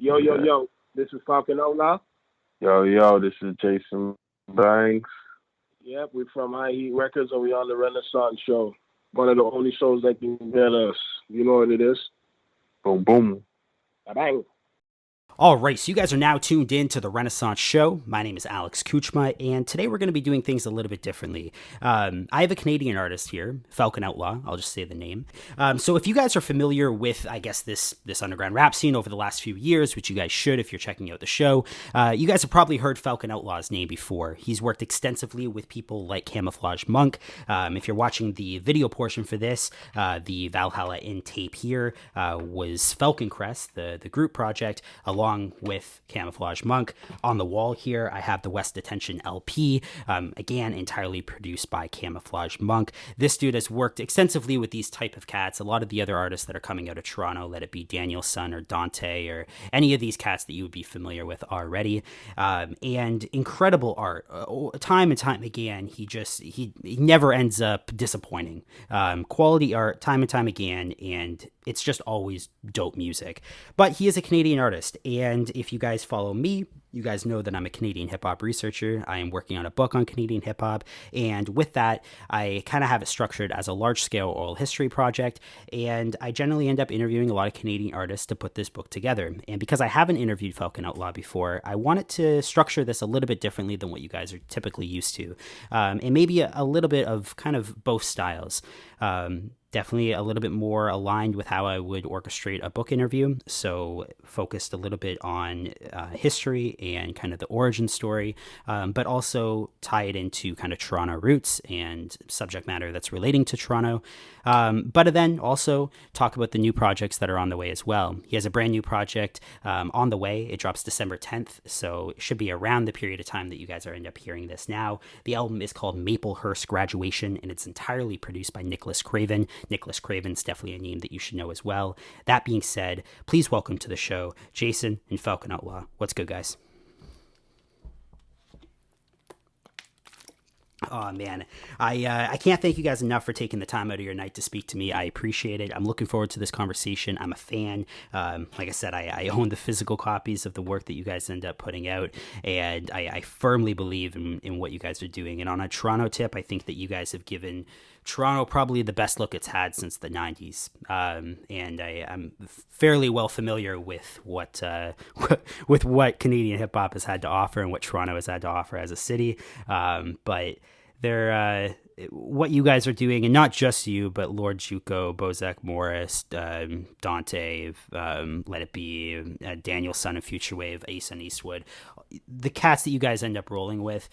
Yo, yo, yo, this is Falcon Outlaw. Yo, this is Jason Banks. Yep, we're from High Heat Records and we're on the Renaissance Show. One of the only shows that can get us. You know what it is? Boom, boom. Bang. All right, so you guys are now tuned in to the Renaissance Show. My name is Alex Kuchma, and today we're going to be doing things a little bit differently. I have a Canadian artist here, Falcon Outlaw. I'll just say the name. So if you guys are familiar with, I guess, this underground rap scene over the last few years, which you guys should if you're checking out the show, you guys have probably heard Falcon Outlaw's name before. He's worked extensively with people like Camoflauge Monk. If you're watching the video portion for this, the Valhalla in tape here was Falconcrest, the group project, along with Camoflauge Monk. On the wall here, I have the West Detention LP, again, entirely produced by Camoflauge Monk. This dude has worked extensively with these type of cats. A lot of the other artists that are coming out of Toronto, let it be Daniel Sun or Dante or any of these cats that you would be familiar with already. And incredible art. Time and time again, he never ends up disappointing. Quality art, time and time again, and it's just always dope music. But he is a Canadian artist, and if you guys follow me, you guys know that I'm a Canadian hip-hop researcher. I am working on a book on Canadian hip-hop, and with that, I kind of have it structured as a large-scale oral history project, and I generally end up interviewing a lot of Canadian artists to put this book together. And because I haven't interviewed Falcon Outlaw before, I wanted to structure this a little bit differently than what you guys are typically used to, and maybe a little bit of kind of both styles. Definitely a little bit more aligned with how I would orchestrate a book interview. So focused a little bit on history and kind of the origin story, but also tie it into kind of Toronto roots and subject matter that's relating to Toronto. But then also talk about the new projects that are on the way as well. He has a brand new project on the way. It drops December 10th, so it should be around the period of time that you guys are end up hearing this now. The album is called Maplehurst Graduation, and it's entirely produced by Nicholas Craven. Nicholas Craven's definitely a name that you should know as well. That being said, please welcome to the show, Jason and Falcon Outlaw. What's good, guys? Oh, man. I can't thank you guys enough for taking the time out of your night to speak to me. I appreciate it. I'm looking forward to this conversation. I'm a fan. Like I said, I own the physical copies of the work that you guys end up putting out, and I firmly believe in what you guys are doing. And on a Toronto tip, I think that you guys have given Toronto probably the best look it's had since the 90s. And I'm fairly well familiar with what Canadian hip-hop has had to offer and what Toronto has had to offer as a city. But what you guys are doing, and not just you, but Lord Juco, Bozak Morris, Dante, Let It Be, Daniel Son of Future Wave, Ace and Eastwood, the cats that you guys end up rolling with,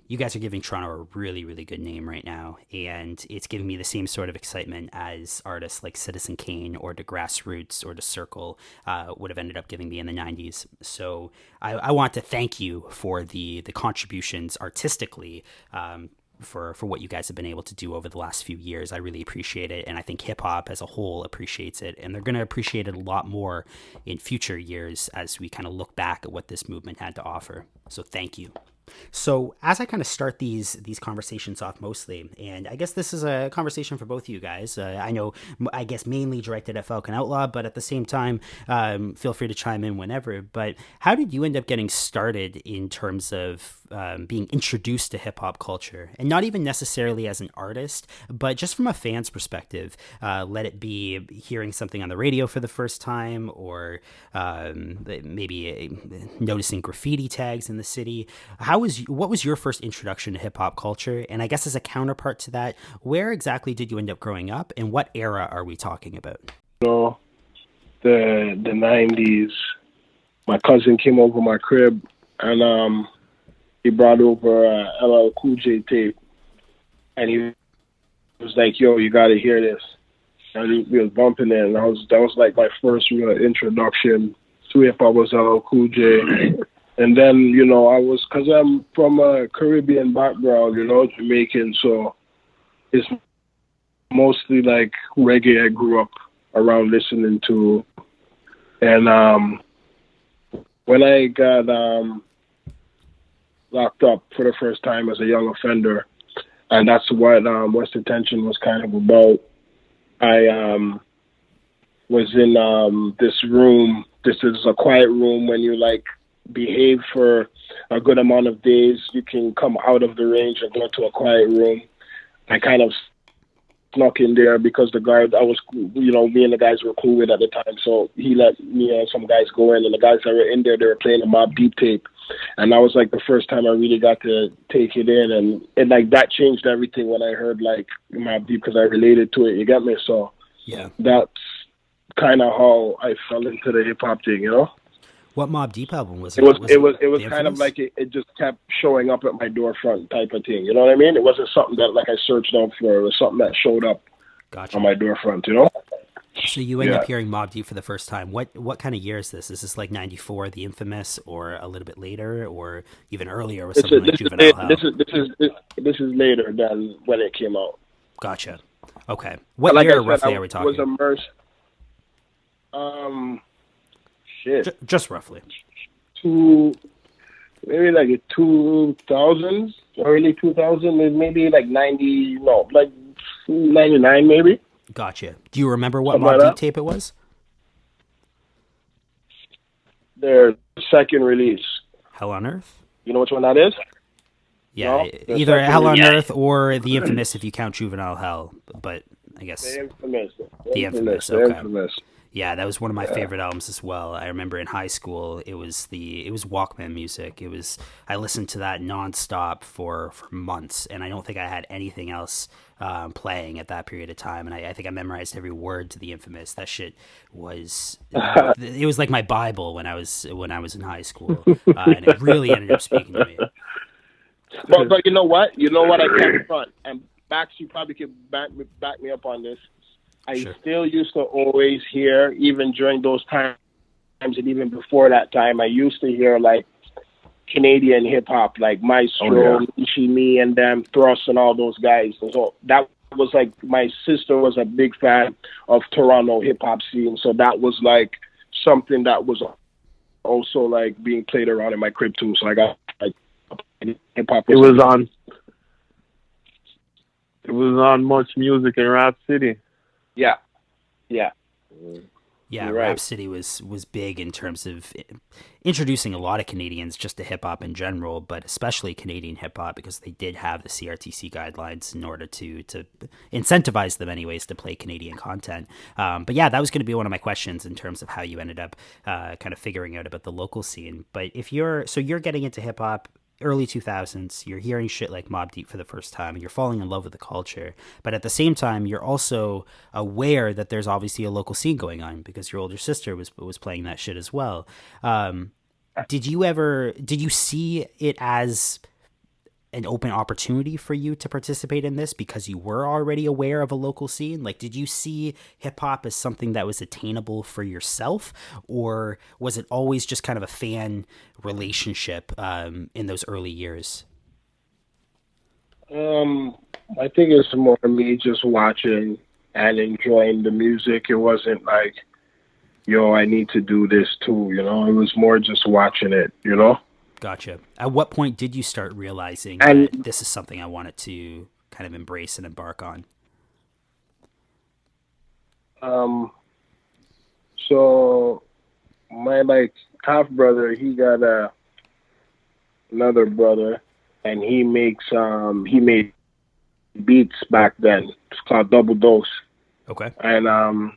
you guys are giving Toronto a really, really good name right now, and it's giving me the same sort of excitement as artists like Citizen Kane or The Grassroots or The Circle would have ended up giving me in the 90s. So I want to thank you for the contributions artistically, for what you guys have been able to do over the last few years. I really appreciate it, and I think hip-hop as a whole appreciates it, and they're going to appreciate it a lot more in future years as we kind of look back at what this movement had to offer. So thank you. So as I kind of start these conversations off mostly, and I guess this is a conversation for both of you guys. I guess mainly directed at Falcon Outlaw, but at the same time, feel free to chime in whenever. But how did you end up getting started in terms of being introduced to hip hop culture, and not even necessarily as an artist, but just from a fan's perspective? Let it be hearing something on the radio for the first time, or maybe noticing graffiti tags in the city. What was your first introduction to hip hop culture? And I guess as a counterpart to that, where exactly did you end up growing up, and what era are we talking about? The 90s. My cousin came over my crib, and he brought over LL Cool J tape, and he was like, "Yo, you got to hear this." And we was bumping it, and that was like my first real introduction to hip hop was LL Cool J. And then, because I'm from a Caribbean background, Jamaican, so it's mostly like reggae I grew up around listening to. And when I got locked up for the first time as a young offender, and that's what West Detention was kind of about, I was in this room. This is a quiet room. When you like behave for a good amount of days, you can come out of the range and go to a quiet room. I kind of snuck in there because the guard I was, me and the guys were cool with at the time. So he let me and some guys go in, and the guys that were in there, they were playing a Mobb Deep tape. And that was like the first time I really got to take it in. And like that changed everything when I heard like Mobb Deep because I related to it. You get me? So yeah, that's kind of how I fell into the hip hop thing, What Mobb Deep album was it? It was kind of like it just kept showing up at my door front type of thing. You know what I mean? It wasn't something that like I searched out for. It was something that showed up on my door front. So you end up hearing Mobb Deep for the first time. What kind of year is this? Is this like '94, The Infamous, or a little bit later, or even earlier with something like Juvenile Hell? This is later than when it came out. Gotcha. Okay. What year roughly are we talking? Was immersed. Shit. Just roughly. Maybe like 2000s, early 2000s, maybe like 99 maybe. Gotcha. Do you remember what Mobb Deep tape it was? Their second release. Hell on Earth? You know which one that is? Yeah, either Hell on Earth or The Infamous if you count Juvenile Hell, but I guess... The Infamous. The Infamous, okay. The Infamous. Yeah, that was one of my favorite albums as well. I remember in high school, it was Walkman music. I listened to that nonstop for months, and I don't think I had anything else playing at that period of time. And I think I memorized every word to The Infamous. That shit was it was like my Bible when I was in high school, and it really ended up speaking to me. But you know what? I can't front, and Bax, you probably could back me up on this. I still used to always hear, even during those times and even before that time, I used to hear like Canadian hip hop, like Maestro, Ishi, Me and them, Thrust and all those guys. And so that was like, my sister was a big fan of Toronto hip hop scene. So that was like something that was also like being played around in my crib too. So I got like hip hop. It was on Much Music in Rap City. Yeah. Yeah, Rap City was big in terms of introducing a lot of Canadians just to hip-hop in general, but especially Canadian hip-hop because they did have the CRTC guidelines in order to incentivize them anyways to play Canadian content. But yeah, that was going to be one of my questions in terms of how you ended up kind of figuring out about the local scene. But you're getting into hip-hop early 2000s, you're hearing shit like Mobb Deep for the first time, and you're falling in love with the culture. But at the same time, you're also aware that there's obviously a local scene going on because your older sister was playing that shit as well. Did you see it as an open opportunity for you to participate in this because you were already aware of a local scene? Like, did you see hip hop as something that was attainable for yourself, or was it always just kind of a fan relationship in those early years? I think it's more me just watching and enjoying the music. It wasn't like, yo, I need to do this too, It was more just watching it, Gotcha. At what point did you start realizing that this is something I wanted to kind of embrace and embark on? So my half brother, he got another brother, and he made beats back then. It's called Double Dose. Okay. And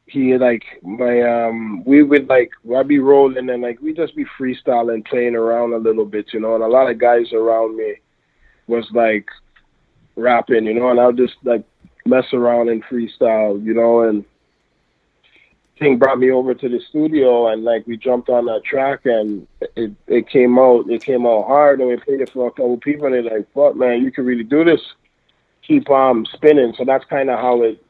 he we would I'd be rolling and we just be freestyling, playing around a little bit, and a lot of guys around me was rapping, and I'll just mess around and freestyle, and thing brought me over to the studio and we jumped on that track and it came out hard, and we played it for a couple people and they're like, fuck man, you can really do this. Keep spinning. So that's kind of how it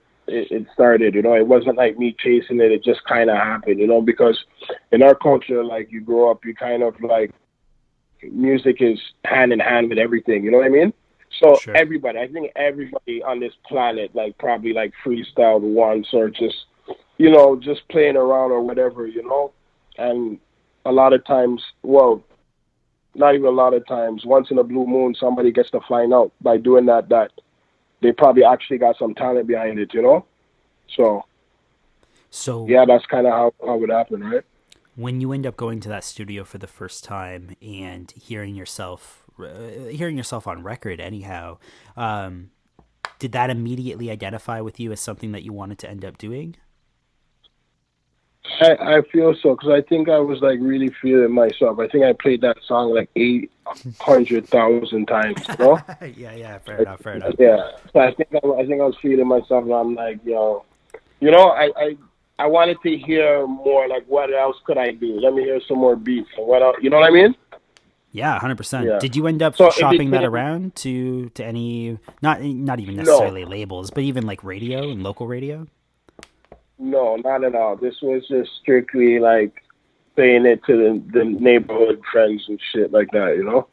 started, It wasn't like me chasing it. It just kind of happened, because in our culture, you grow up, you kind of music is hand in hand with everything, you know what I mean? So sure. I think everybody on this planet, probably freestyled once or just, just playing around or whatever, and a lot of times, well, not even a lot of times, once in a blue moon, somebody gets to find out by doing that they probably actually got some talent behind it, So So yeah, that's kind of how it happened, right? when you end up going to that studio for the first time and hearing yourself on record, anyhow, um, did that immediately identify with you as something that you wanted to end up doing? I feel so because I think I was like really feeling myself. I think I played that song like 800,000 times, you know? Yeah, fair enough, fair enough. Yeah. So I think I was feeling myself, and I'm like, yo, you know, I wanted to hear more. Like, what else could I do? Let me hear some more beats. And what else? You know what I mean? Yeah, 100%. Yeah. Did you end up So it shopping that became around to any, not even no, necessarily labels, but even like radio and local radio? no, not at all. This was just strictly like saying it to the neighborhood friends and shit like that. You know?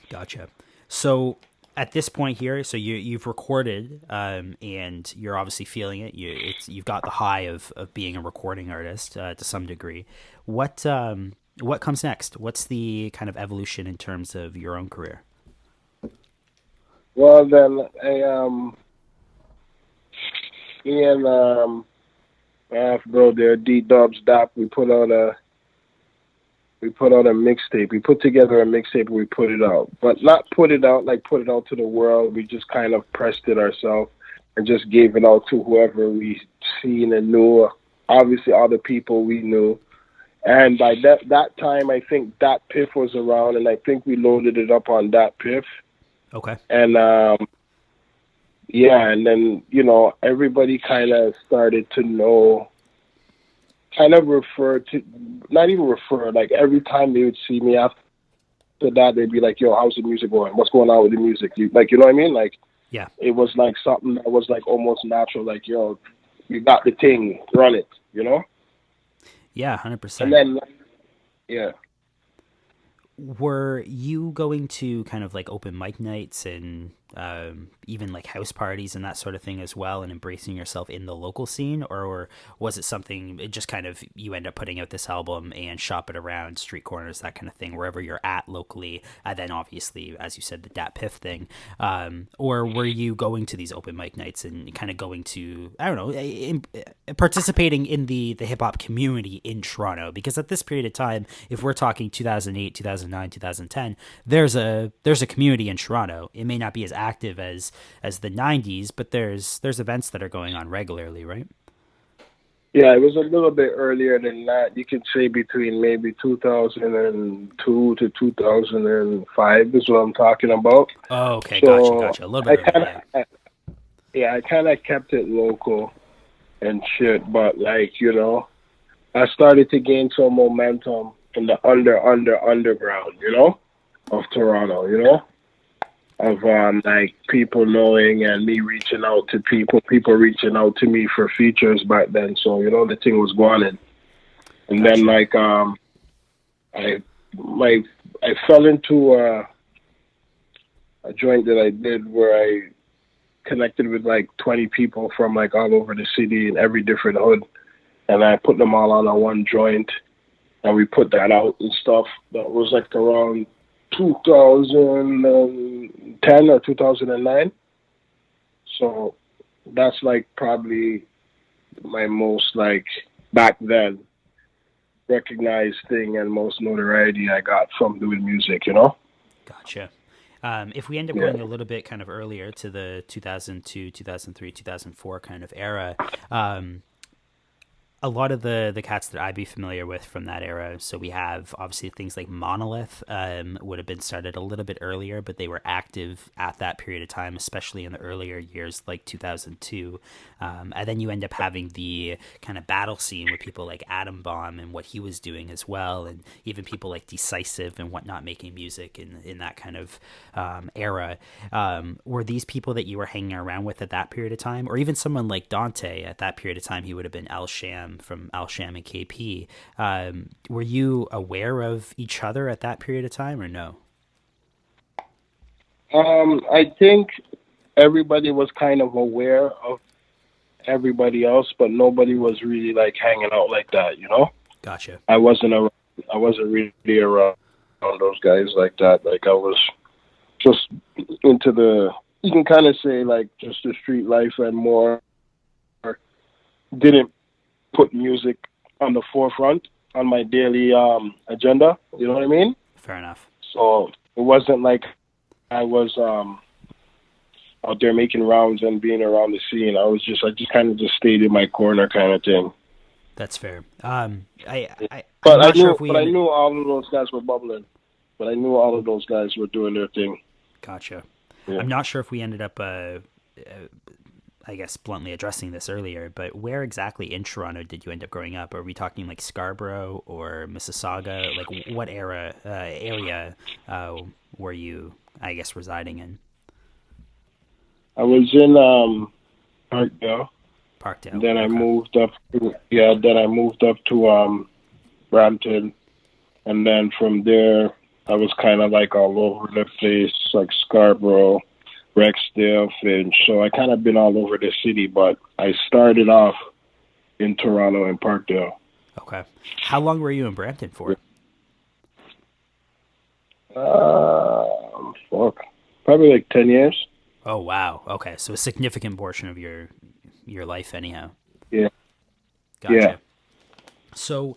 Gotcha. So at this point here, so you've recorded, and you're obviously feeling it. You've got the high of being a recording artist to some degree. What comes next? What's the kind of evolution in terms of your own career? Well, then me and bro, there D Dubs Dap. We put out a mixtape. We put together a mixtape and we put it out. But not put it out like put it out to the world. We just kind of pressed it ourselves and just gave it out to whoever we seen and knew. Obviously all the people we knew. And by that time I think Dat Piff was around, and I think we loaded it up on Dat Piff. Okay. And yeah, and then, you know, everybody kind of started to know, kind of refer to, not even refer, like every time they would see me after that, they'd be like, yo, how's the music going? What's going on with the music? Like, you know what I mean? Like, Yeah. it was like something that was like almost natural, like, yo, you got the thing, run it, you know? Yeah, And 100%. then, yeah. Were you going to kind of like open mic nights and even like house parties and that sort of thing as well, and embracing yourself in the local scene, or was it something it just kind of you end up putting out this album and shop it around street corners, that kind of thing, wherever you're at locally, and then obviously, as you said, the Dat Piff thing, or were you going to these open mic nights and kind of going to, I don't know, participating in the hip hop community in Toronto? Because at this period of time, if we're talking 2008, 2009, 2010, there's a community in Toronto. It may not be as active as the 90s, but there's events that are going on regularly, right? Yeah, it was a little bit earlier than that. You could say between maybe 2002 to 2005 is what I'm talking about. Oh, okay, So gotcha. A little bit earlier, I kind of kept it local and shit, but like, you know, I started to gain some momentum in the underground, you know, of Toronto, you know, of like people knowing and me reaching out to people reaching out to me for features back then. So, you know, the thing was going in. And Gotcha. then like I fell into a joint that I did where I connected with like 20 people from like all over the city in every different hood, and I put them all on a one joint, and we put that out and stuff. That was like around 2010 or 2009. So that's like probably my most like back then recognized thing and most notoriety I got from doing music, you know? Gotcha. If we end up Yeah. going a little bit kind of earlier to the 2002, 2003, 2004 kind of era, a lot of the cats that I'd be familiar with from that era. So we have obviously things like Monolith, would have been started a little bit earlier, but they were active at that period of time, especially in the earlier years, like 2002. And then you end up having the kind of battle scene with people like Atom Bomb and what he was doing as well, and even people like Decisive and whatnot making music in that kind of era. Were these people that you were hanging around with at that period of time, or even someone like Dante at that period of time? He would have been El Sham from Al Sham and KP. Were you aware of each other at that period of time, or no? I think everybody was kind of aware of everybody else, but nobody was really like hanging out like that, you know? Gotcha. I wasn't really around those guys like that. Like I was just into you can kind of say like just the street life, and more didn't put music on the forefront on my daily agenda. You know what I mean? Fair enough. So it wasn't like I was out there making rounds and being around the scene. I just kind of just stayed in my corner kind of thing. That's fair. I knew all of those guys were bubbling. But I knew all of those guys were doing their thing. Gotcha. Yeah. I'm not sure if we ended up, I guess, bluntly addressing this earlier, but where exactly in Toronto did you end up growing up? Are we talking like Scarborough or Mississauga? Like what area were you, I guess, residing in? I was in Parkdale. Parkdale. Then I moved up to Brampton, and then from there I was kind of like all over the place, like Scarborough, Rexdale, Finch. So I kind of been all over the city, but I started off in Toronto and Parkdale. Okay. How long were you in Brampton for? Probably like 10 years. Oh, wow. Okay. So a significant portion of your life anyhow. Yeah. Gotcha. Yeah. So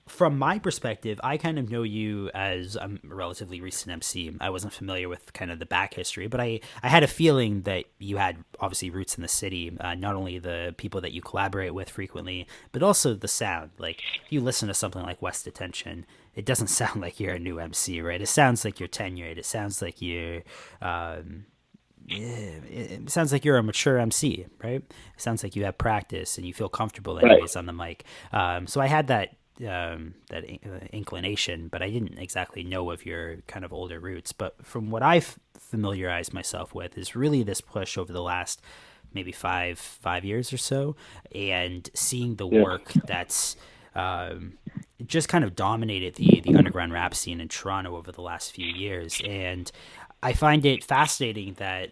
from my perspective, I kind of know you as a relatively recent MC. I wasn't familiar with kind of the back history, but I had a feeling that you had obviously roots in the city, not only the people that you collaborate with frequently, but also the sound. Like if you listen to something like West Detention, it doesn't sound like you're a new MC, right? It sounds like you're tenured. It sounds like you're... it sounds like you're a mature MC, right? It sounds like you have practice and you feel comfortable anyways on the mic. So I had that inclination, but I didn't exactly know of your kind of older roots. But from what I've familiarized myself with is really this push over the last maybe five years or so, and seeing the work that's just kind of dominated the underground rap scene in Toronto over the last few years. And I find it fascinating that,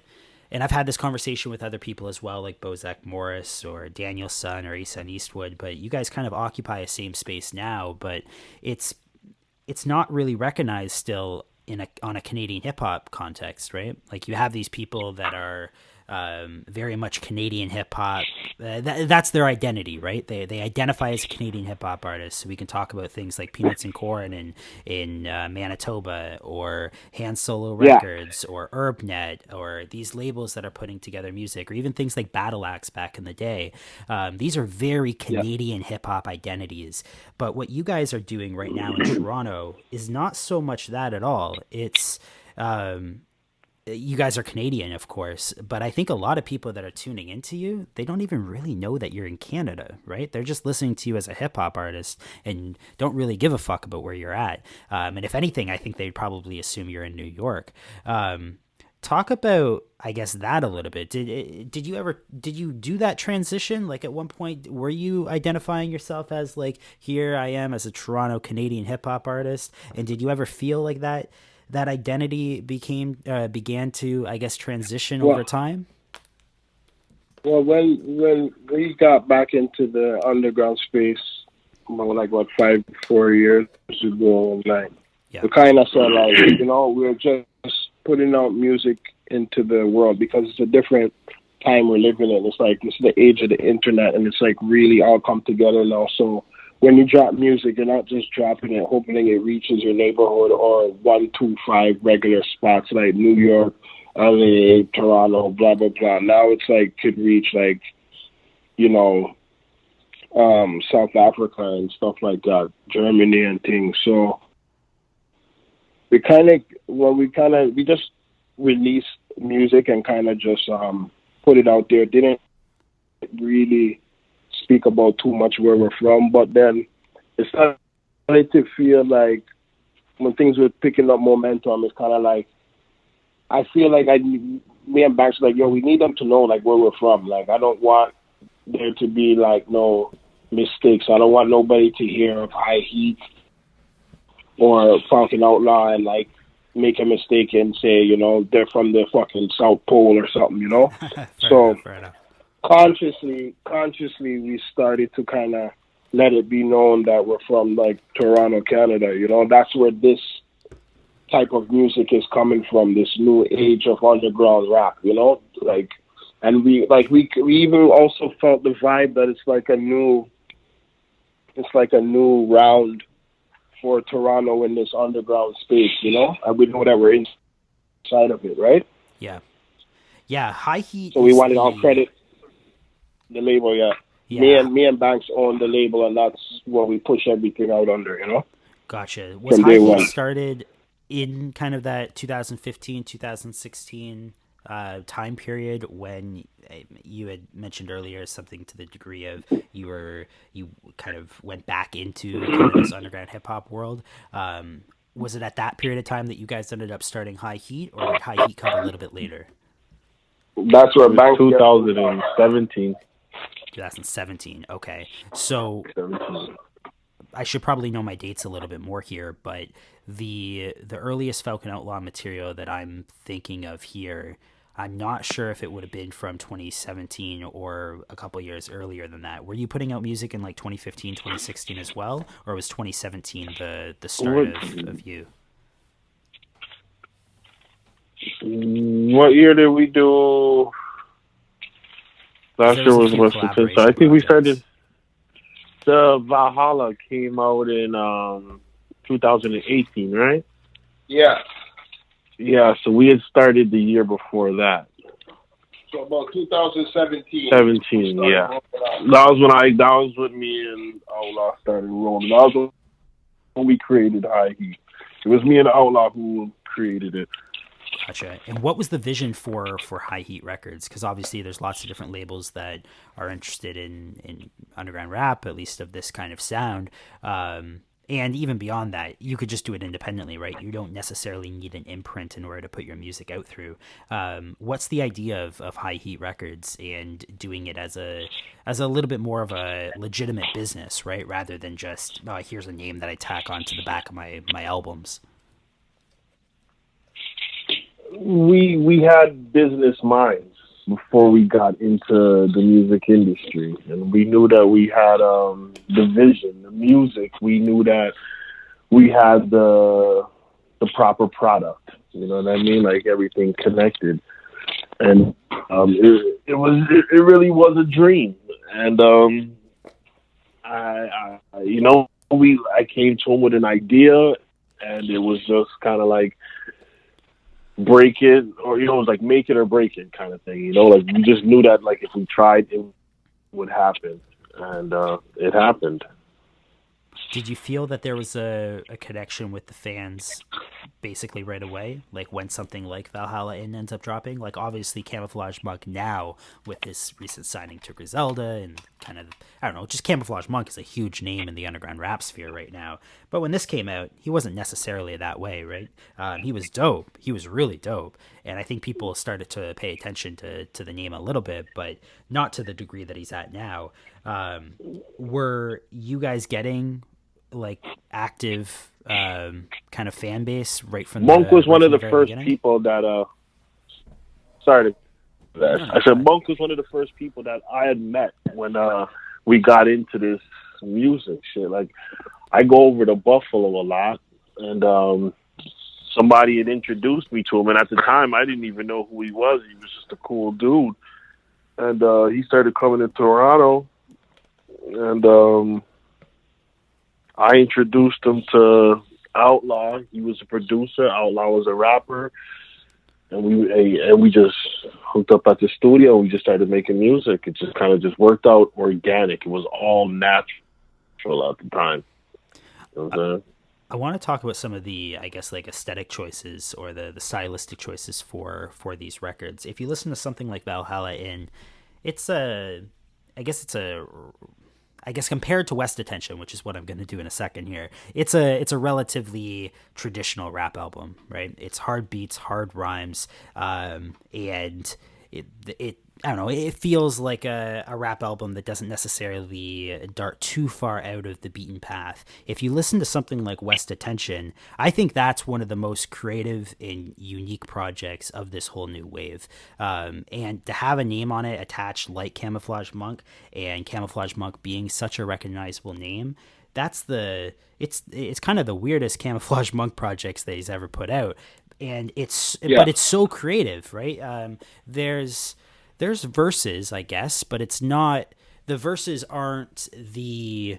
and I've had this conversation with other people as well, like Bozak Morris or Daniel Sun or Asan Eastwood, but you guys kind of occupy a same space now, but it's not really recognized still on a Canadian hip hop context, right? Like you have these people that are very much Canadian hip hop. That's their identity, right? They identify as a Canadian hip hop artist. So we can talk about things like Peanuts and Corn in Manitoba, or Hand Solo Records, or Urbnet, or these labels that are putting together music, or even things like Battle Axe back in the day. These are very Canadian hip hop identities. But what you guys are doing right now in Toronto is not so much that at all. It's you guys are Canadian, of course, but I think a lot of people that are tuning into you, they don't even really know that you're in Canada, right? They're just listening to you as a hip hop artist and don't really give a fuck about where you're at. And if anything, I think they'd probably assume you're in New York. Talk about, I guess, that a little bit. Did you do that transition? Like at one point, were you identifying yourself as like, here I am as a Toronto Canadian hip hop artist? And did you ever feel like that identity began to, I guess, transition over time? Well, when we got back into the underground space, like 4 years ago, we kind of said we're just putting out music into the world because it's a different time we're living in. It's like, it's the age of the internet, and it's like really all come together now. So when you drop music, you're not just dropping it, hoping it reaches your neighborhood or 1, 2, 5 regular spots like New York, LA, Toronto, blah, blah, blah. Now it's like, could reach like, South Africa and stuff like that, Germany and things. So we just released music and kind of just put it out there. Didn't really speak about too much where we're from, but then it started to feel like when things were picking up momentum, it's kind of like, I feel like me and Banks like, we need them to know like where we're from. Like, I don't want there to be like no mistakes. I don't want nobody to hear of High Heat or Falcon Outlaw and like make a mistake and say, they're from the fucking South Pole or something, Fair enough. Consciously, we started to kind of let it be known that we're from like Toronto, Canada. That's where this type of music is coming from. This new age of underground rap. And we even also felt the vibe that it's like a new it's like a new round for Toronto in this underground space, you know? And we know that we're inside of it, right? Yeah. Yeah, High Heat. So we wanted our credit the label, yeah. Yeah. Me and Banks own the label, and that's what we push everything out under, you know? Gotcha. Was From High day Heat one. started in kind of that 2015, 2016 time period when you had mentioned earlier something to the degree of you kind of went back into kind of this underground hip hop world. Was it at that period of time that you guys ended up starting High Heat, or did High Heat come a little bit later? That's where Banks 2017. 2017. Okay. So 17. I should probably know my dates a little bit more here, but the earliest Falcon Outlaw material that I'm thinking of here, I'm not sure if it would have been from 2017 or a couple years earlier than that. Were you putting out music in like 2015, 2016 as well, or was 2017 the start of you? What year did we do? Last year was West Potential. I think we started. The Valhalla came out in 2018, right? Yeah. Yeah, so we had started the year before that. So about 2017. 17, yeah. That was when me and Outlaw started rolling. That was when we created High Heat. It was me and Outlaw who created it. Gotcha. And what was the vision for High Heat Records? Because obviously there's lots of different labels that are interested in underground rap, at least of this kind of sound. And even beyond that, you could just do it independently, right? You don't necessarily need an imprint in order to put your music out through. What's the idea of High Heat Records and doing it as a little bit more of a legitimate business, right? Rather than just, here's a name that I tack onto the back of my albums. We had business minds before we got into the music industry, and we knew that we had the vision, the music. We knew that we had the proper product. You know what I mean? Like everything connected, and it really was a dream. And I came to him with an idea, and it was just kind of like, break it, or it was like make it or break it kind of thing, like we just knew that like if we tried it would happen, and it happened. Did you feel that there was a connection with the fans basically right away, like when something like Valhalla ends up dropping? Like obviously Camoflauge Monk now with this recent signing to Griselda, and kind of, I don't know, just Camoflauge Monk is a huge name in the underground rap sphere right now. But when this came out, he wasn't necessarily that way, right? He was dope. He was really dope. And I think people started to pay attention to the name a little bit, but not to the degree that he's at now. Were you guys getting like active kind of fan base right from Monk was one of the first beginning? people that I said Monk was one of the first people that I had met when we got into this music shit. Like I go over to Buffalo a lot, and somebody had introduced me to him, and at the time I didn't even know who he was. He was just a cool dude, and he started coming to Toronto, and I introduced him to Outlaw. He was a producer. Outlaw was a rapper, and we just hooked up at the studio. We just started making music. It just kind of just worked out organic. It was all natural at the time. I want to talk about some of the, I guess, like aesthetic choices or the stylistic choices for these records. If you listen to something like Valhalla, I guess compared to West Attention, which is what I'm going to do in a second here, it's a relatively traditional rap album, right? It's hard beats, hard rhymes, and it I don't know, it feels like a rap album that doesn't necessarily dart too far out of the beaten path. If you listen to something like West Attention, I think that's one of the most creative and unique projects of this whole new wave. And to have a name on it attached like Camoflauge Monk, and Camoflauge Monk being such a recognizable name, it's kind of the weirdest Camoflauge Monk projects that he's ever put out. And but it's so creative, right? There's verses, I guess, but it's not, the verses aren't the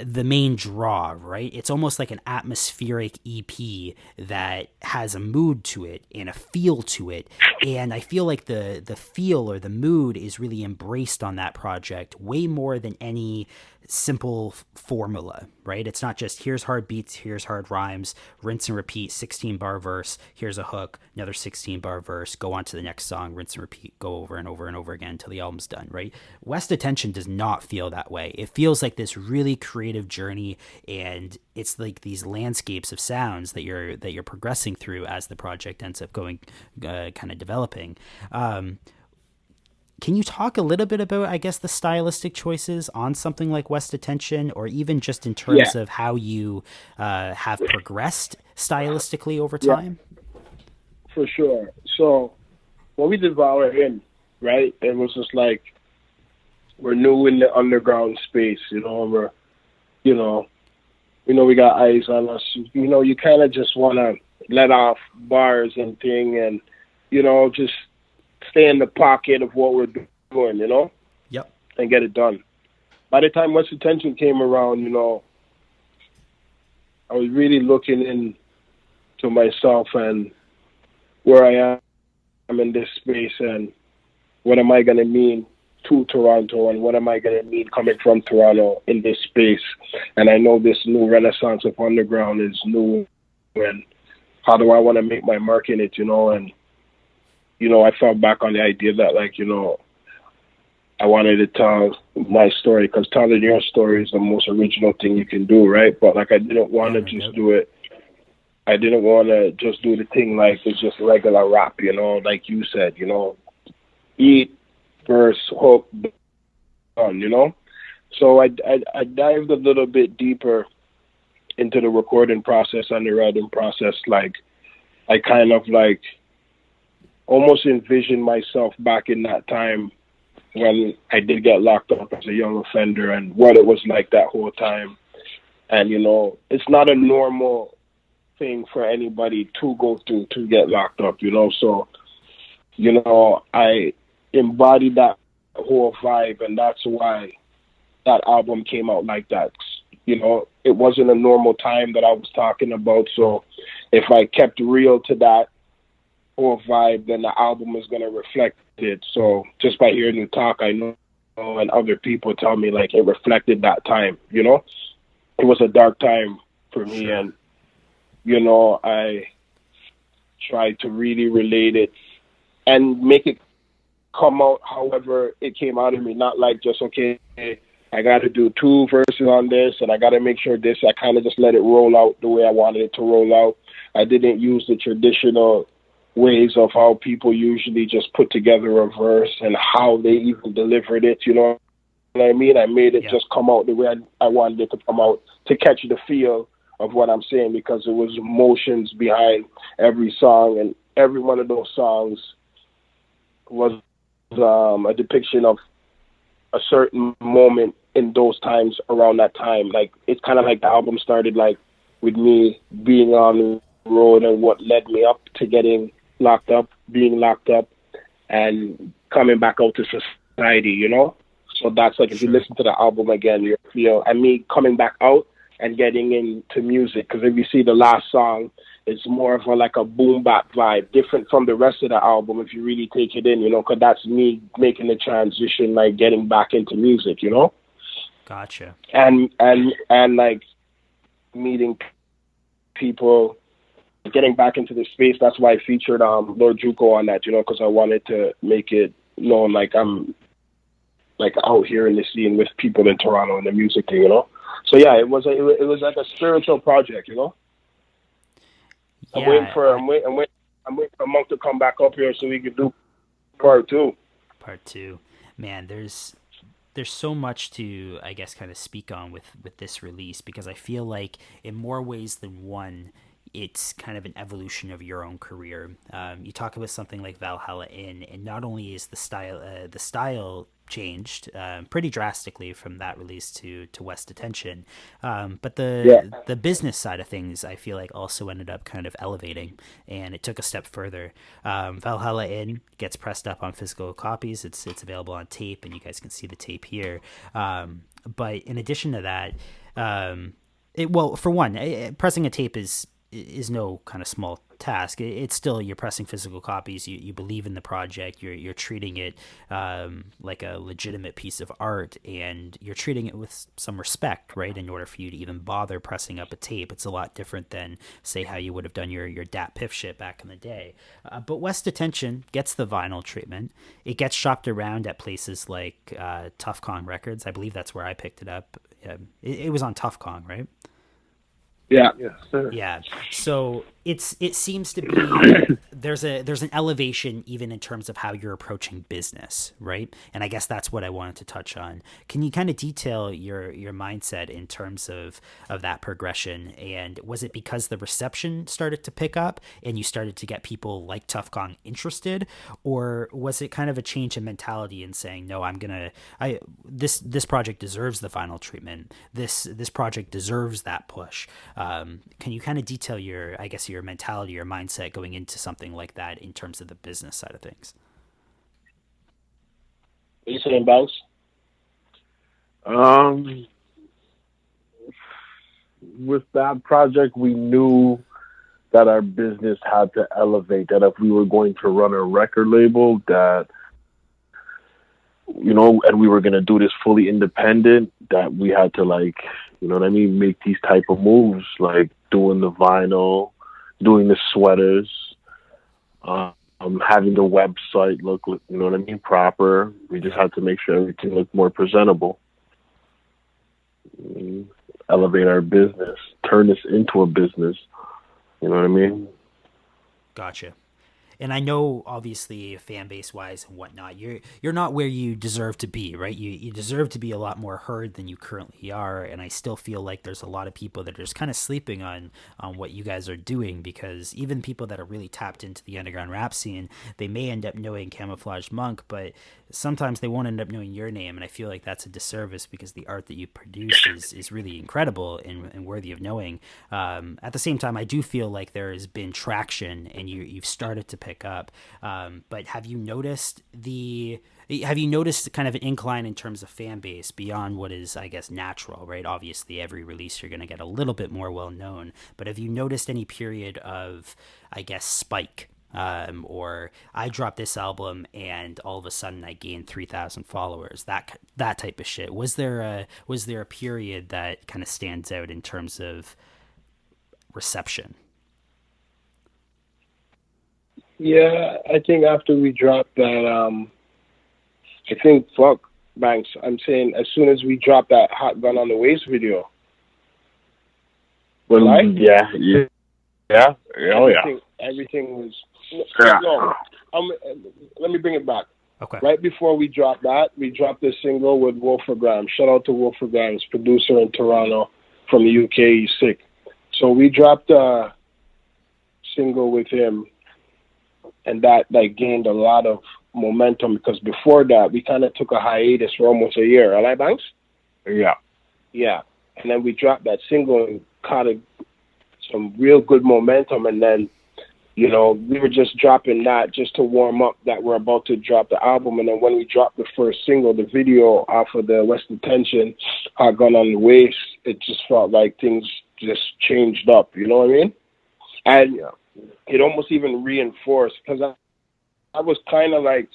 the main draw, right? It's almost like an atmospheric EP that has a mood to it and a feel to it. And I feel like the feel or the mood is really embraced on that project way more than any simple formula, right? It's not just here's hard beats, here's hard rhymes, rinse and repeat, 16 bar verse, here's a hook, another 16 bar verse, go on to the next song, rinse and repeat, go over and over and over again until the album's done, right? West Attention does not feel that way. It feels like this really creative journey, and it's like these landscapes of sounds that you're progressing through as the project ends up going kind of developing. Can you talk a little bit about, I guess, the stylistic choices on something like West Attention, or even just in terms of how you have progressed stylistically over time? For sure. So when we did Violin, right, it was just like we're new in the underground space, we got eyes on us. You kind of just want to let off bars and and, just stay in the pocket of what we're doing, Yep. And get it done. By the time West Attention came around, I was really looking into myself and where I am in this space and what am I going to mean to Toronto and what am I going to mean coming from Toronto in this space. And I know this new renaissance of underground is new, and how do I want to make my mark in it, and I fell back on the idea that, I wanted to tell my story, because telling your story is the most original thing you can do, right? But, I didn't want to just do it. I didn't want to just do the thing like it's just regular rap, like you said, eat, verse, hook, done, So I dived a little bit deeper into the recording process and the writing process. I kind of almost envisioned myself back in that time when I did get locked up as a young offender and what it was like that whole time. And, it's not a normal thing for anybody to go through to get locked up, So, I embodied that whole vibe, and that's why that album came out like that. It wasn't a normal time that I was talking about. So if I kept real to that whole vibe, then the album is going to reflect it. So just by hearing you talk, I know, and other people tell me it reflected that time, It was a dark time for me. Sure. And, I tried to really relate it and make it come out however it came out of me, not just, okay, I got to do 2 verses on this and I got to make sure this. I kind of just let it roll out the way I wanted it to roll out. I didn't use the traditional ways of how people usually just put together a verse and how they even delivered it, you know what I mean? I made it just come out the way I wanted it to come out, to catch the feel of what I'm saying, because there was emotions behind every song, and every one of those songs was a depiction of a certain moment in those times around that time. It's kind of like the album started with me being on the road and what led me up to getting locked up, being locked up, and coming back out to society, So that's if you listen to the album again, you feel, and me coming back out and getting into music. Because if you see the last song, it's more of a boom bap vibe, different from the rest of the album if you really take it in, because that's me making the transition, getting back into music, Gotcha. And meeting people, getting back into the space. That's why I featured Lord Juco on that, because I wanted to make it known I'm out here in the scene with people in Toronto and the music thing, So yeah, it was like a spiritual project, Yeah, I'm waiting for Monk to come back up here so we can do part 2. Part 2, man. There's so much to, I guess, kind of speak on with this release, because I feel like in more ways than one, it's kind of an evolution of your own career. You talk about something like Valhalla Inn, and not only is the style changed pretty drastically from that release to West Attention. But the business side of things, I feel like, also ended up kind of elevating, and it took a step further. Valhalla Inn gets pressed up on physical copies. It's available on tape, and you guys can see the tape here. But in addition to that, for one, pressing a tape is no kind of small task. It's still, you're pressing physical copies. You believe in the project. You're treating it like a legitimate piece of art, and you're treating it with some respect, right? In order for you to even bother pressing up a tape, it's a lot different than, say, how you would have done your Dat Piff shit back in the day. But West Attention gets the vinyl treatment. It gets shopped around at places like Tough Kong Records. I believe that's where I picked it up. It was on Tough Kong, right? Yeah. Yes, sir. Yeah. So it seems to be there's an elevation even in terms of how you're approaching business, right? And I guess that's what I wanted to touch on. Can you kind of detail your mindset in terms of that progression? And was it because the reception started to pick up and you started to get people like Tough Kong interested, or was it kind of a change in mentality in saying, no, this project deserves the final treatment. This project deserves that push. Can you kind of detail your mentality, your mindset going into something like that in terms of the business side of things? Are you saying, Banks? With that project, we knew that our business had to elevate, that if we were going to run a record label, that, and we were going to do this fully independent, that we had to, make these type of moves, like doing the vinyl, doing the sweaters, having the website look, proper. We just had to make sure everything looked more presentable. Elevate our business, turn this into a business. You know what I mean? Gotcha. And I know, obviously, fan base wise and whatnot, you're not where you deserve to be, right? You deserve to be a lot more heard than you currently are. And I still feel like there's a lot of people that are just kind of sleeping on what you guys are doing, because even people that are really tapped into the underground rap scene, they may end up knowing Camoflauge Monk, but sometimes they won't end up knowing your name. And I feel like that's a disservice, because the art that you produce is really incredible and worthy of knowing. At the same time, I do feel like there has been traction and you've started to pick up. But have you noticed kind of an incline in terms of fan base beyond what is, I guess, natural, right? Obviously, every release you're going to get a little bit more well known, but have you noticed any period of, I guess, spike? Or I dropped this album and all of a sudden I gained 3,000 followers, that type of shit. Was there a period that kind of stands out in terms of reception? Yeah, I think after we dropped that, I think, fuck, Banks, I'm saying as soon as we dropped that Hot Gun on the Waist video. Well, right? Yeah. Oh, Everything was... Yeah. No, let me bring it back. Okay. Right before we dropped that, we dropped a single with Wolfram. Shout out to Wolfram, producer in Toronto from the UK. He's sick. So we dropped a single with him, and that gained a lot of momentum, because before that we kind of took a hiatus for almost a year. All right, Banks? Yeah. And then we dropped that single and caught some real good momentum, and then we were just dropping that just to warm up that we're about to drop the album. And then when we dropped the first single, the video off of the West Attention, Hot Gun on the Waist, it just felt like things just changed up, you know what I mean? And it almost even reinforced, because I was kind of like,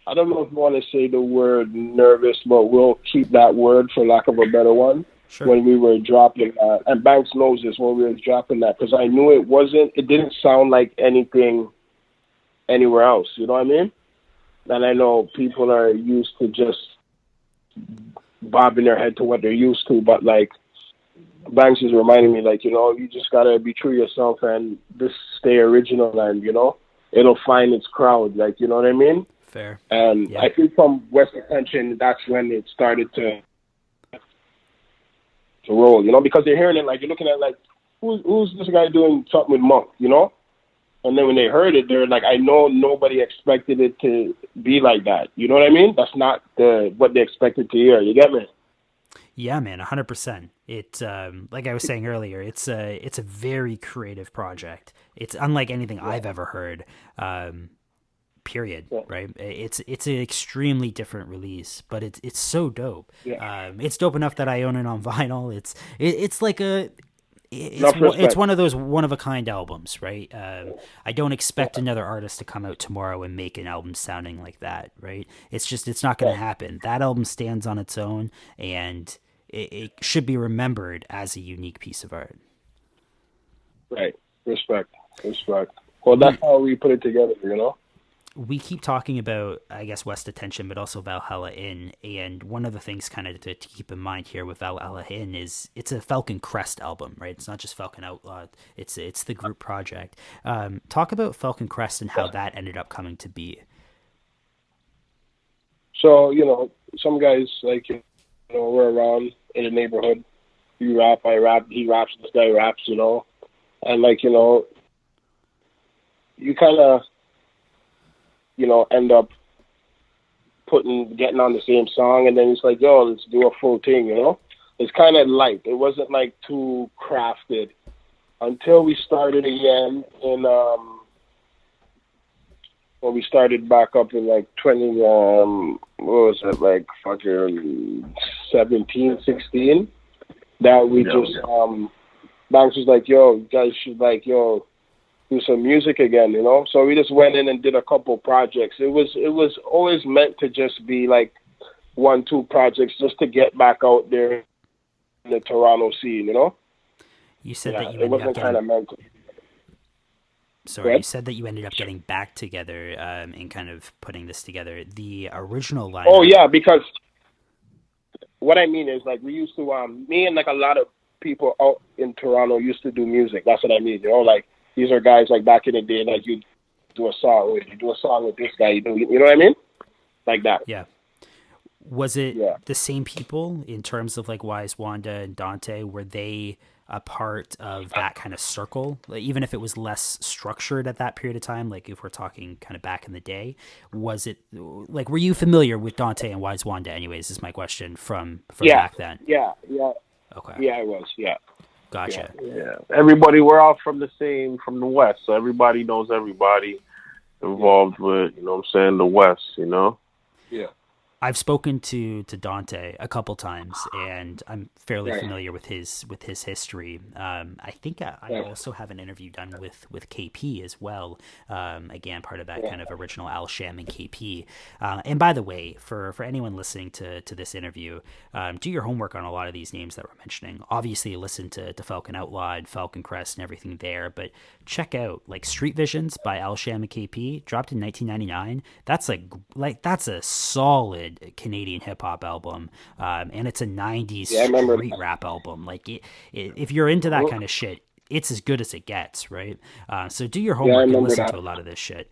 I don't know if you want to say the word nervous, but we'll keep that word for lack of a better one. Sure. When we were dropping that, and Banks knows this, when we were dropping that, because I knew it didn't sound like anything anywhere else, you know what I mean? And I know people are used to just bobbing their head to what they're used to, but Banks is reminding me, you just gotta be true to yourself and just stay original, and it'll find its crowd, you know what I mean? Fair. And I think from West Attention, that's when it started to roll, because they're hearing it, you're looking at who's this guy doing something with Monk, And then when they heard it, they're like, I know nobody expected it to be like that. You know what I mean? That's not what they expected to hear. You get me? Yeah, man, 100%. It, like I was saying earlier, it's a very creative project. It's unlike anything I've ever heard. Period. Yeah. Right? It's an extremely different release, but it's so dope. Yeah. It's dope enough that I own it on vinyl. It's like Enough respect. it's one of those one of a kind albums, right? I don't expect another artist to come out tomorrow and make an album sounding like that, right? It's not going to happen. That album stands on its own, and it should be remembered as a unique piece of art. Right. Respect. Well, that's how we put it together, you know? We keep talking about, I guess, West Attention, but also Valhalla Inn. And one of the things kind of to keep in mind here with Valhalla Inn is it's a Falconcrest album, right? It's not just Falcon Outlaw. It's the group project. Talk about Falconcrest and how that ended up coming to be. So, you know, some guys, like, you know, we're around in the neighborhood. You rap, I rap, he raps, this guy raps, you know. And, like, you know, you kind of, you know, end up getting on the same song, and then it's like, yo, let's do a full thing, you know? It's kind of light. It wasn't, like, too crafted until we started again in, well, we started back up in, like, 20, what was it, like, fucking 17, 16, that we just, Banks was like, yo, you guys should, like, yo, do some music again, you know? So we just went in and did a couple projects. It was always meant to just be like 1-2 projects just to get back out there in the Toronto scene, you know? You said that you it wasn't kind of meant to. Sorry, you said that you ended up getting back together and kind of putting this together. The original lineup. Oh yeah, because what I mean is, like, we used to me and like a lot of people out in Toronto used to do music. That's what I mean, you know, like these are guys like back in the day, like you do a song with this guy, you know what I mean? Like that. Yeah. Was it the same people in terms of like Wise Wanda and Dante? Were they a part of that kind of circle? Like, even if it was less structured at that period of time, like if we're talking kind of back in the day, was it like, were you familiar with Dante and Wise Wanda anyways, is my question from back then? Yeah. Okay. Yeah, I was, yeah. Gotcha. Yeah. Everybody, we're all from the West, so everybody knows everybody involved with, you know what I'm saying, the West, you know? Yeah. I've spoken to Dante a couple times, and I'm fairly familiar with his history. I think I also have an interview done with KP as well. Again, part of that kind of original Al Sham and KP. And by the way, for anyone listening to this interview, do your homework on a lot of these names that we're mentioning. Obviously, listen to Falcon Outlaw and Falconcrest and everything there, but check out like Street Visions by Al Sham and KP, dropped in 1999. That's that's a solid Canadian hip hop album, and it's a 90s street rap album. Like if you're into that kind of shit, it's as good as it gets, right? So do your homework and listen to a lot of this shit.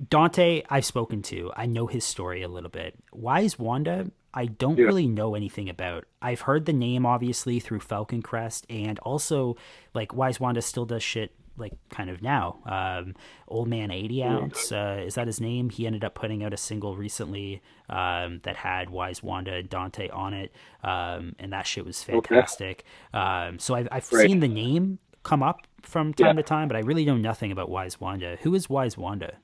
Dante, I've spoken to. I know his story a little bit. Wise Wanda, I don't really know anything about. I've heard the name obviously through Falconcrest, and also like Wise Wanda still does shit like kind of now. Old Man 80 Ounce, is that his name? He ended up putting out a single recently that had Wise Wanda and Dante on it, and that shit was fantastic. So I've seen the name come up from time to time, but I really know nothing about Wise Wanda. Who is Wise Wanda?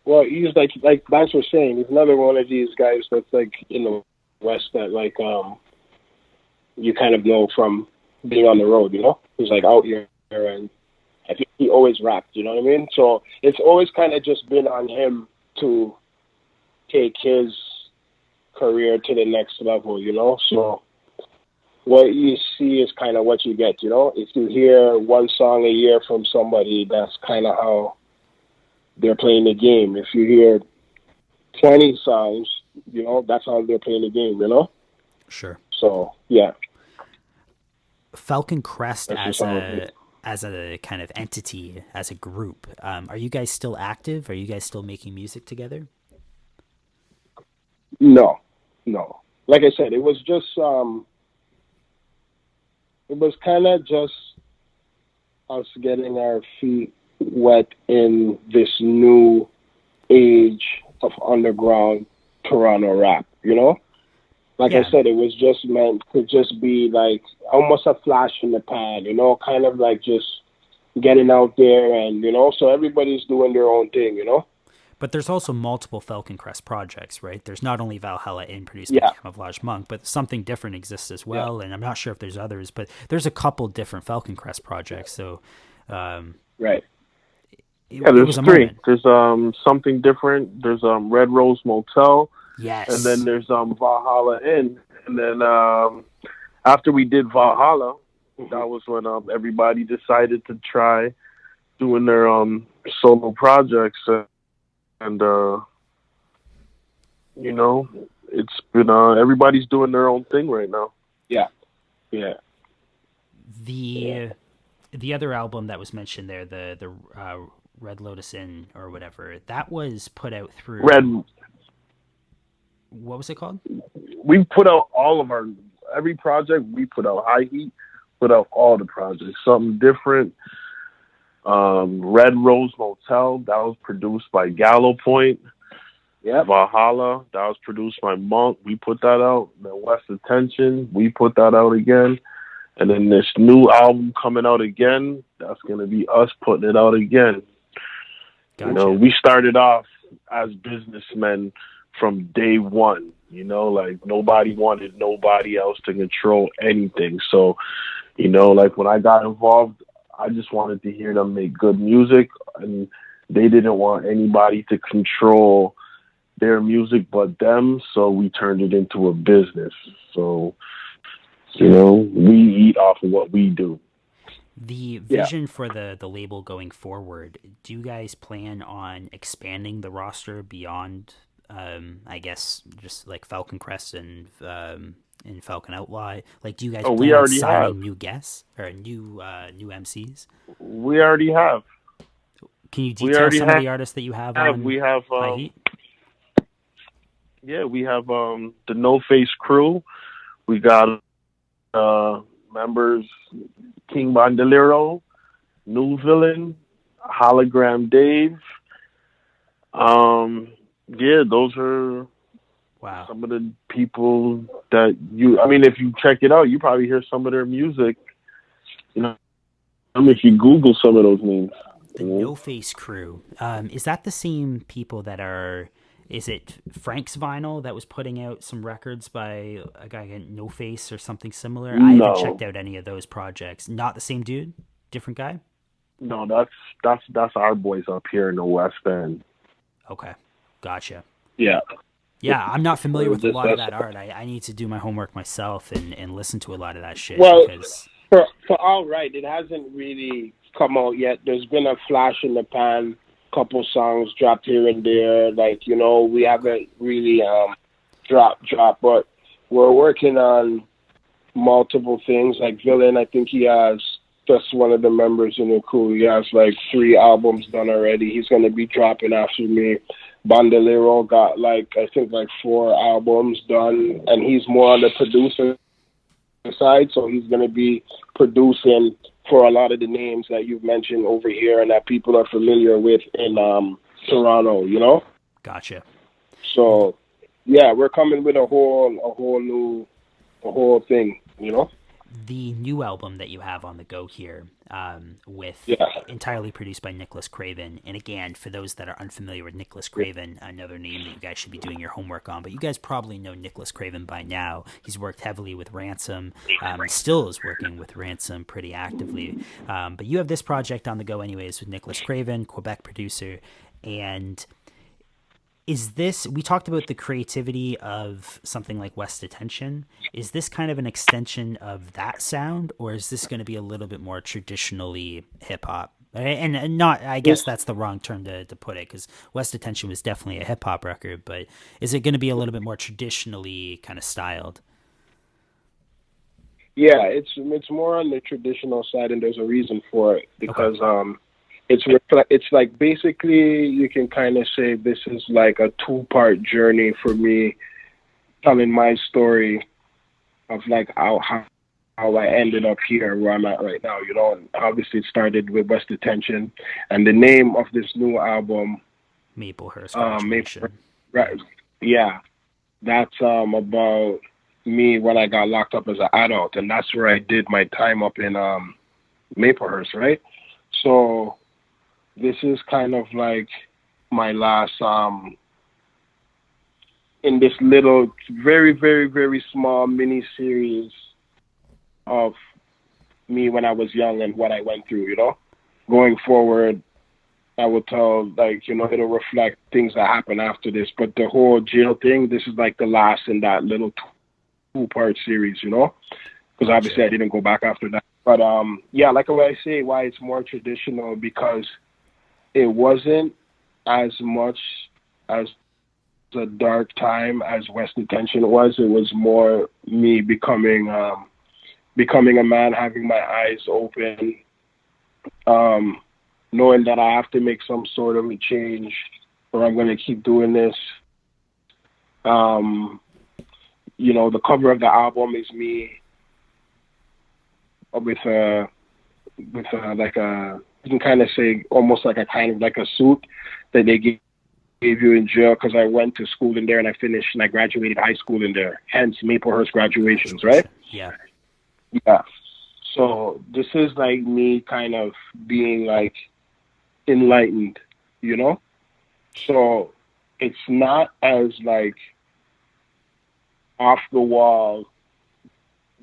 Well, he's like Banks was saying, he's another one of these guys that's like in the West that like you kind of know from being on the road, you know? He's like out here, and I think he always rapped, you know what I mean? So it's always kind of just been on him to take his career to the next level, you know? So what you see is kind of what you get, you know? If you hear one song a year from somebody, that's kind of how they're playing the game. If you hear 20 songs, you know, that's how they're playing the game, you know? Sure. So, yeah. Falconcrest as a kind of entity, as a group, are you guys still active? Are you guys still making music together? No. Like I said, it was just it was kind of just us getting our feet wet in this new age of underground Toronto rap, you know? Like I said, it was just meant to just be like almost a flash in the pan, you know, kind of like just getting out there and, you know, so everybody's doing their own thing, you know? But there's also multiple Falconcrest projects, right? There's not only Valhalla and produced by Camoflauge Monk, but something different exists as well. And I'm not sure if there's others, but there's a couple different Falconcrest projects. So, right. There's three. Moment. There's something different. There's Red Rose Motel. Yes. And then there's Valhalla Inn. And then after we did Valhalla, that was when everybody decided to try doing their solo projects. And, you know, it's been, everybody's doing their own thing right now. Yeah. The other album that was mentioned there, the Red Lotus Inn or whatever, that was put out through... What was it called? We put out every project we put out. High Heat put out all the projects. Something different. Red Rose Motel, that was produced by Gallo Point. Yeah. Valhalla, that was produced by Monk. We put that out. Then West Attention, we put that out again. And then this new album coming out again, that's going to be us putting it out again. Gotcha. You know, we started off as businessmen from day one, you know, like nobody wanted nobody else to control anything. So, you know, like when I got involved, I just wanted to hear them make good music, and they didn't want anybody to control their music but them. So we turned it into a business. So, you know, we eat off of what we do. The vision for the label going forward, do you guys plan on expanding the roster beyond, I guess, just like Falconcrest and Falcon Outlaw? Like, do you guys plan on signing new guests or new MCs? We already have. Can you detail some of the artists that you have on? We have, we have the No Face crew. We got members King Bandolero, New Villain, Hologram Dave. Those are some of the people that if you check it out, you probably hear some of their music. You know, if you Google some of those names. The No Face crew. Is that the same people that are? Is it Frank's Vinyl that was putting out some records by a guy named No Face or something similar? I haven't checked out any of those projects. Not the same dude? Different guy? No, that's our boys up here in the West End. Okay, gotcha. Yeah, I'm not familiar with a lot of that art. I need to do my homework myself and listen to a lot of that shit. Well, for All Right, it hasn't really come out yet. There's been a flash in the pan. Couple songs dropped here and there, like, you know, we haven't really dropped, but we're working on multiple things. Like Villain, I think he has, just one of the members in the crew, he has like 3 albums done already. He's going to be dropping after me. Bandolero got I think 4 albums done, and he's more on the producer side, so he's going to be producing for a lot of the names that you've mentioned over here and that people are familiar with in Toronto, you know? Gotcha. So, we're coming with a whole thing, you know? The new album that you have on the go here, entirely produced by Nicholas Craven. And again, for those that are unfamiliar with Nicholas Craven, another name that you guys should be doing your homework on, but you guys probably know Nicholas Craven by now. He's worked heavily with Ransom, still is working with Ransom pretty actively. But you have this project on the go anyways with Nicholas Craven, Quebec producer, and we talked about the creativity of something like West Attention. Is this kind of an extension of that sound, or is this going to be a little bit more traditionally hip hop? And not, I guess that's the wrong term to put it, because West Attention was definitely a hip hop record, but is it going to be a little bit more traditionally kind of styled? Yeah, it's more on the traditional side, and there's a reason for it, because it's like basically you can kind of say this is like a 2-part journey for me, telling my story of like how how I ended up here where I'm at right now. You know, and obviously it started with West Detention, and the name of this new album, Maplehurst Graduation. Yeah, that's about me when I got locked up as an adult, and that's where I did my time up in Maplehurst, right? So this is kind of like my last in this little, very, very, very small mini series of me when I was young and what I went through, you know? Going forward, I will tell, like, you know, it'll reflect things that happen after this. But the whole jail thing, this is like the last in that little two-part series, you know? Because obviously I didn't go back after that. But, yeah, like what I say, why it's more traditional, because it wasn't as much as a dark time as West Detention was. It was more me becoming a man, having my eyes open, knowing that I have to make some sort of a change or I'm going to keep doing this. You know, the cover of the album is me with like a, you can kind of say almost like a kind of like a suit that they gave you in jail, because I went to school in there and I finished and I graduated high school in there. Hence Maplehurst graduations, right? Yeah. Yeah. So this is like me kind of being like enlightened, you know? So it's not as like off the wall,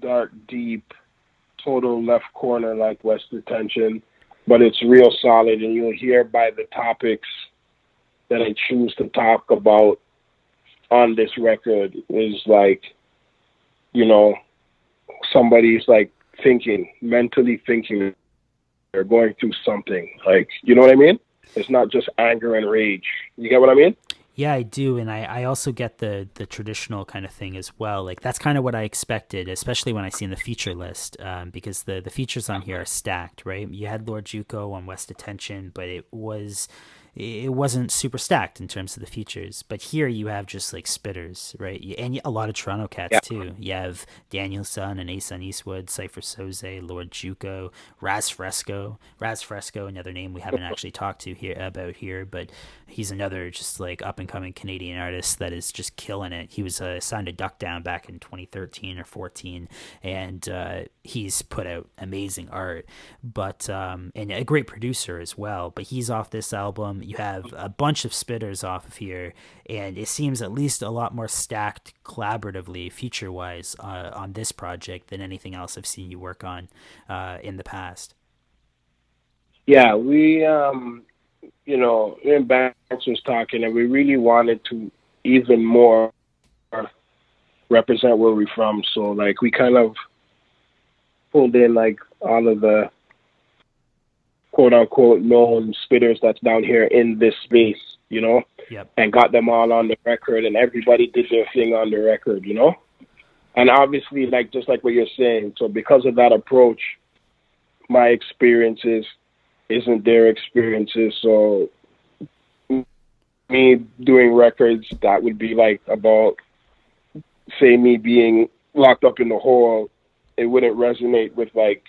dark, deep, total left corner like West Detention, but it's real solid, and you'll hear by the topics that I choose to talk about on this record is like, you know, somebody's like mentally thinking they're going through something. Like, you know what I mean? It's not just anger and rage. You get what I mean? Yeah, I do. And I also get the traditional kind of thing as well. Like, that's kind of what I expected, especially when I see in the feature list, because the features on here are stacked, right? You had Lord Juco on West Detention, but it wasn't super stacked in terms of the features. But here you have just like spitters, right? And a lot of Toronto cats too. You have Danielson and Ace on Eastwood, Cypher Soze, Lord Juco, Raz Fresco, another name we haven't actually talked to about here, but he's another just like up and coming Canadian artist that is just killing it. He was signed to Duck Down back in 2013 or 14, and he's put out amazing art, but and a great producer as well. But he's off this album. You have a bunch of spitters off of here, and it seems at least a lot more stacked collaboratively, feature-wise, on this project than anything else I've seen you work on in the past. Yeah, we, you know, me and Banks was talking, and we really wanted to even more represent where we're from. So, like, we kind of pulled in, like, all of the quote-unquote known spitters that's down here in this space, you know? Yep. And got them all on the record, and everybody did their thing on the record, you know? And obviously, like, just like what you're saying, so because of that approach, my experiences isn't their experiences. So me doing records that would be like about, say, me being locked up in the hole, it wouldn't resonate with, like,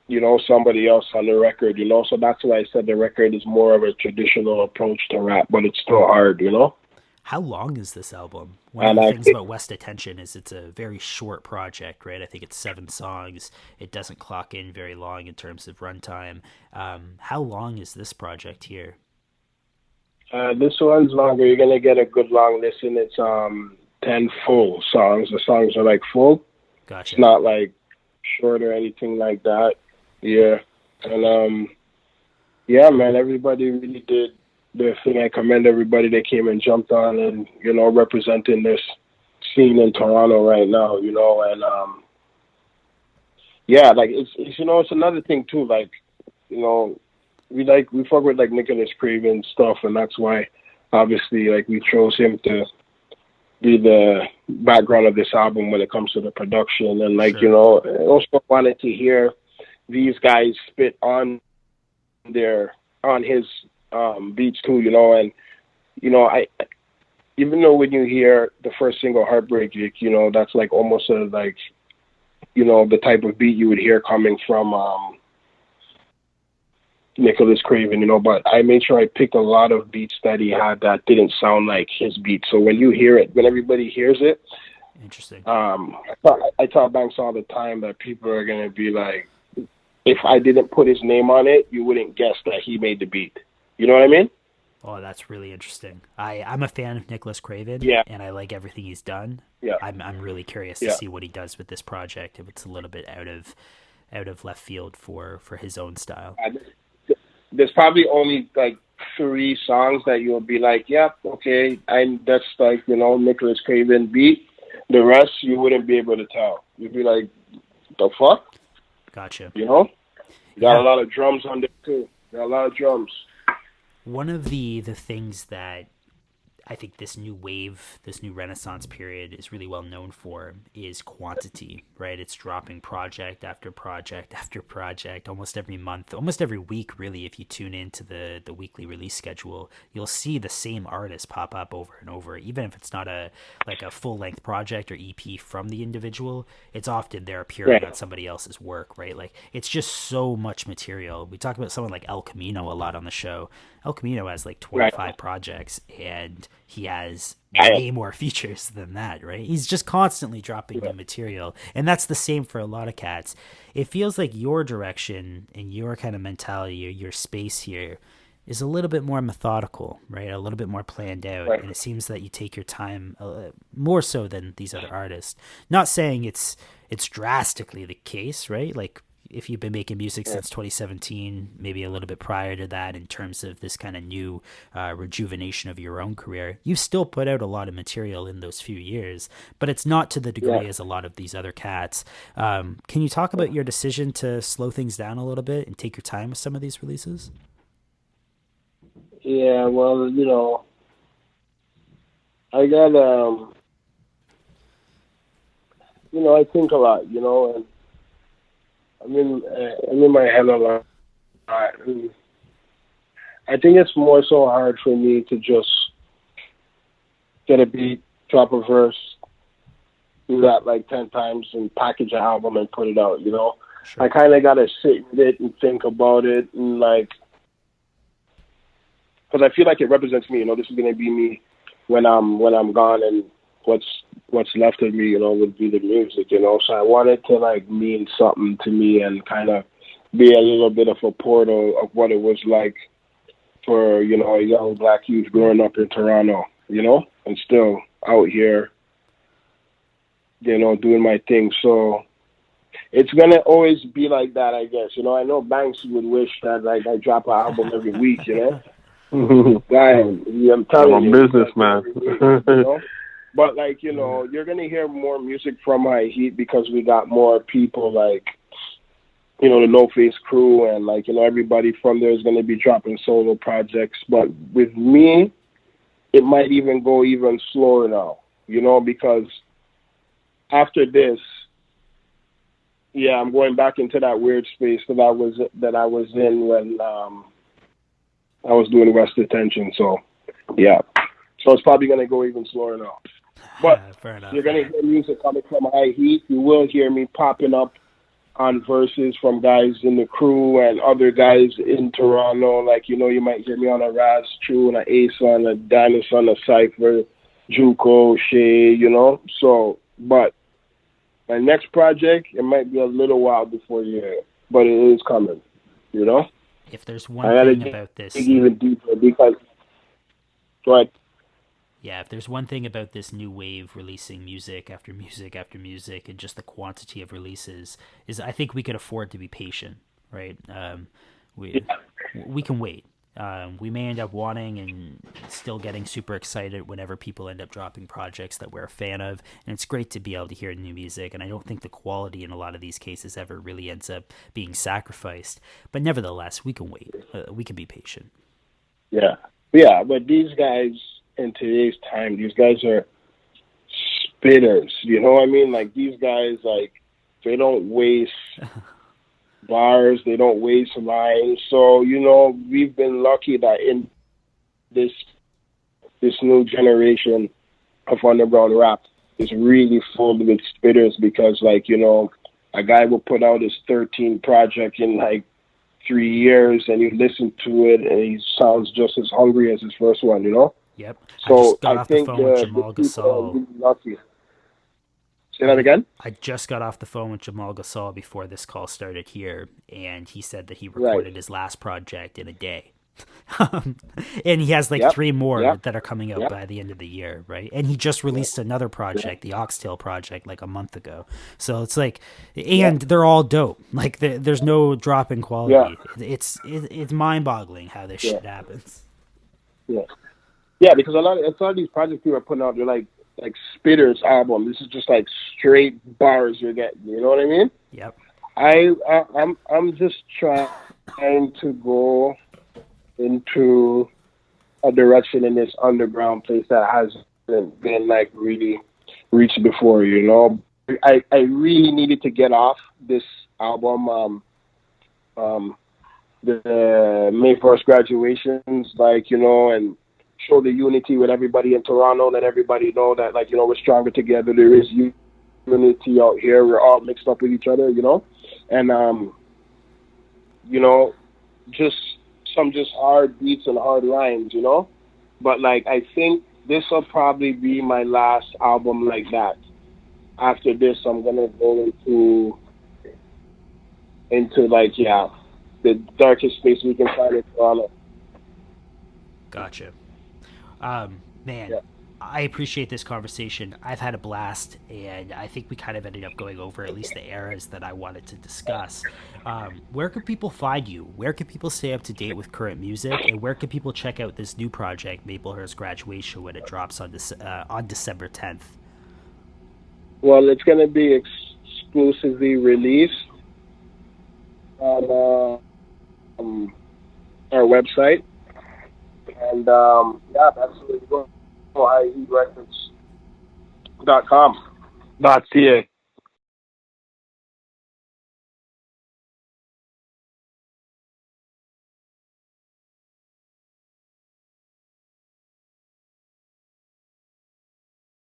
you know, somebody else on the record, you know? So that's why I said the record is more of a traditional approach to rap, but it's still hard, you know? How long is this album? One of the things about West Detention is it's a very short project, right? I think it's 7 songs. It doesn't clock in very long in terms of runtime. How long is this project here? This one's longer. You're going to get a good long listen. It's 10 full songs. The songs are like full. Gotcha. It's not like short or anything like that. Yeah. And yeah, man, everybody really did their thing. I commend everybody that came and jumped on and, you know, representing this scene in Toronto right now, you know, and yeah, like it's you know, it's another thing too, like, you know, we fuck with like Nicholas Craven stuff, and that's why obviously like we chose him to be the background of this album when it comes to the production. And like, sure. You know, I also wanted to hear these guys spit on his beats too, you know. And you know, I even though when you hear the first single, Heartbreak, you know, that's like almost a like you know, the type of beat you would hear coming from Nicholas Craven, you know, but I made sure I picked a lot of beats that he had that didn't sound like his beat. So when you hear it, when everybody hears it, interesting. I tell Banks all the time that people are going to be like, if I didn't put his name on it, you wouldn't guess that he made the beat. You know what I mean? Oh, that's really interesting. I'm a fan of Nicholas Craven, and I like everything he's done. Yeah. I'm really curious to see what he does with this project, if it's a little bit out of left field for his own style. There's probably only like 3 songs that you'll be like, yep, okay, that's like, you know, Nicholas Craven beat. The rest you wouldn't be able to tell. You'd be like, the fuck? Gotcha. You know? You got a lot of drums on there too. Got a lot of drums. One of the things that I think this new wave, this new Renaissance period is really well known for is quantity, right? It's dropping project after project after project, almost every month, almost every week, really. If you tune into the weekly release schedule, you'll see the same artist pop up over and over. Even if it's not a full length project or EP from the individual, it's often they're appearing on somebody else's work, right? Like, it's just so much material. We talk about someone like El Camino a lot on the show. El Camino has like 25 projects, and he has way more features than that, right? He's just constantly dropping new material, and that's the same for a lot of cats. It feels like your direction and your kind of mentality, your space here, is a little bit more methodical, right? A little bit more planned out, and it seems that you take your time more so than these other artists. Not saying it's drastically the case, right? Like, if you've been making music since 2017, maybe a little bit prior to that, in terms of this kind of new rejuvenation of your own career, you've still put out a lot of material in those few years, but it's not to the degree as a lot of these other cats. Can you talk about your decision to slow things down a little bit and take your time with some of these releases? Yeah, well, you know, I got, you know, I think a lot, you know, and I'm in my head a lot. I think it's more so hard for me to just get a beat, drop a verse, do that like 10 times, and package an album and put it out, you know? Sure. I kind of got to sit with it and think about it, and like, because I feel like it represents me, you know, this is going to be me when I'm gone, and what's left of me, you know, would be the music, you know. So I wanted to like mean something to me and kind of be a little bit of a portal of what it was like for, you know, a young black youth growing up in Toronto, you know, and still out here, you know, doing my thing. So it's gonna always be like that, I guess. You know, I know Banks would wish that like I drop an album every week, you know. I'm telling you, I'm a businessman. You know? But, like, you know, you're going to hear more music from High Heat because we got more people, like, you know, the No Face crew, and, like, you know, everybody from there is going to be dropping solo projects. But with me, it might even go even slower now, you know, because after this, I'm going back into that weird space that I was in when I was doing West Detention. So, yeah. So it's probably going to go even slower now. But you're going to hear music coming from High Heat. You will hear me popping up on verses from guys in the crew and other guys in Toronto. Like, you know, you might hear me on a Raz True, and a Ace on a Dinosaur, on a Cypher, Juco, Shay, you know. So, but my next project, it might be a little while before you hear it, but it is coming, you know. If there's one thing about this, even deeper, because go ahead. Yeah, if there's one thing about this new wave releasing music after music after music, and just the quantity of releases, is I think we could afford to be patient, right? We can wait. We may end up wanting and still getting super excited whenever people end up dropping projects that we're a fan of, and it's great to be able to hear new music, and I don't think the quality in a lot of these cases ever really ends up being sacrificed, but nevertheless, we can wait. We can be patient. Yeah, but these guys, in today's time, these guys are spitters, you know what I mean? Like, these guys, like, they don't waste bars, they don't waste lines. So, you know, we've been lucky that in this new generation of underground rap is really full with spitters, because, like, you know, a guy will put out his 13th project in like 3 years, and you listen to it, and he sounds just as hungry as his first one, you know? Yep. So I think the phone with Jamal the people are Gasol. really lucky. Say that again? I just got off the phone with Jamal Gasol before this call started here, and he said that he recorded his last project in a day. And he has like 3 more that are coming out by the end of the year, right? And he just released another project, the Oxtail project, like a month ago. So it's like, and they're all dope. Like there's no drop in quality. It's mind-boggling how this shit happens. Yeah, because a lot of these projects people are putting out, they're like Spitter's album. This is just like straight bars you're getting. You know what I mean? Yep. I'm just trying to go into a direction in this underground place that hasn't been like really reached before, you know. I really needed to get off this album, the May 1st graduations, like, you know, and show the unity with everybody in Toronto, let everybody know that, like, you know, we're stronger together. There is unity out here. We're all mixed up with each other, you know, and you know, just some hard beats and hard rhymes, you know? But, like, I think this will probably be my last album like that. After this, I'm going to go into like, the darkest space we can find in Toronto. Gotcha. Man, I appreciate this conversation. I've had a blast, and I think we kind of ended up going over at least the eras that I wanted to discuss. Where can people find you? Where can people stay up to date with current music? And where can people check out this new project, Maplehurst Graduation, when it drops on December 10th? Well, it's going to be exclusively released on our website. And, that's really good. IERecords.com. .ca.